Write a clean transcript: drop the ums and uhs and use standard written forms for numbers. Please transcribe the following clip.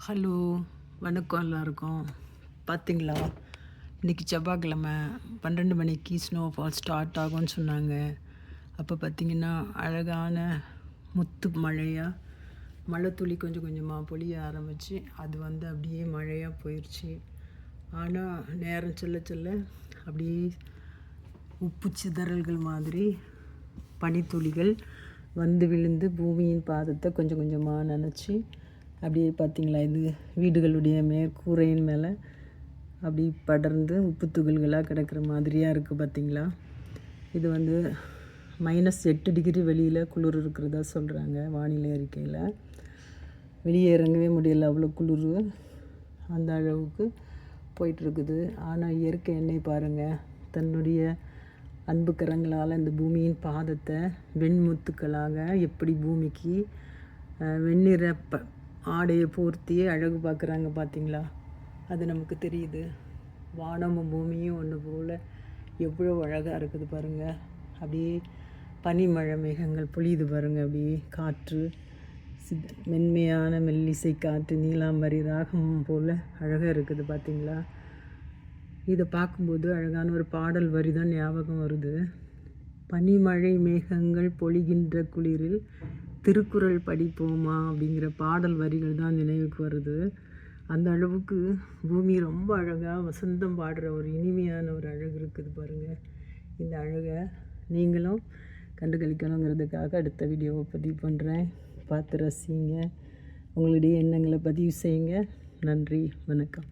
Hello, வணக்கம் எல்லாருக்கும். பார்த்தீங்களா, இன்றைக்கி செவ்வாய்க்கிழமை 12 மணிக்கு ஸ்னோஃபால் ஸ்டார்ட் ஆகும்னு சொன்னாங்க. அப்போ பார்த்திங்கன்னா அழகான முத்து மழையாக மழை துளி கொஞ்சம் கொஞ்சமாக பொழிய ஆரம்பித்து அது அப்படியே மழையாக போயிடுச்சு. ஆனால் நேரம் செல்ல செல்ல அப்படியே உப்பு சிதறல்கள் மாதிரி பனித்துளிகள் விழுந்து பூமியின் பாதத்தை கொஞ்சம் கொஞ்சமாக நனைச்சி அப்படியே பார்த்திங்களா, இது வீடுகளுடைய மேற்கூரையின் மேலே அப்படி படர்ந்து உப்பு துகள்களாக கிடக்கிற மாதிரியாக இருக்குது. பார்த்திங்களா, இது -8 டிகிரி வெளியில் குளிர் இருக்கிறதா சொல்கிறாங்க வானிலை அறிக்கையில். வெளியே இறங்கவே முடியல, அவ்வளோ குளிர் அந்த அளவுக்கு போயிட்டுருக்குது. ஆனால் இயற்கை என்னை பாருங்கள், தன்னுடைய அன்பு கரங்களால் இந்த பூமியின் பாதத்தை வெண்முத்துக்களாக எப்படி பூமிக்கு வெண்ணிற ஆடையை போர்த்தியே அழகு பார்க்குறாங்க. பார்த்திங்களா, அது நமக்கு தெரியுது. வானமும் பூமியும் ஒன்று போல் எவ்வளோ அழகாக இருக்குது பாருங்கள். அப்படியே பனிமழை மேகங்கள் பொழியுது பாருங்கள். அப்படியே காற்று மென்மையான மெல்லிசை காற்று நீலாம்பரி ராகம் போல் அழகாக இருக்குது. பார்த்திங்களா, இதை பார்க்கும்போது அழகான ஒரு பாடல் வரி தான் ஞாபகம் வருது. பனிமழை மேகங்கள் பொழிகின்ற குளிரில் திருக்குறள் படிப்போமா அப்படிங்கிற பாடல் வரிகள் தான் நினைவுக்கு வருது. அந்த அளவுக்கு பூமி ரொம்ப அழகாக வசந்தம் பாடுற ஒரு இனிமையான ஒரு அழகு இருக்குது பாருங்கள். இந்த அழகை நீங்களும் கண்டுகளிக்கணுங்கிறதுக்காக அடுத்த வீடியோவை பதிவு பண்ணுறேன். பார்த்து ரசிங்க, உங்களுடைய எண்ணங்களை பதிவு செய்யுங்க. நன்றி, வணக்கம்.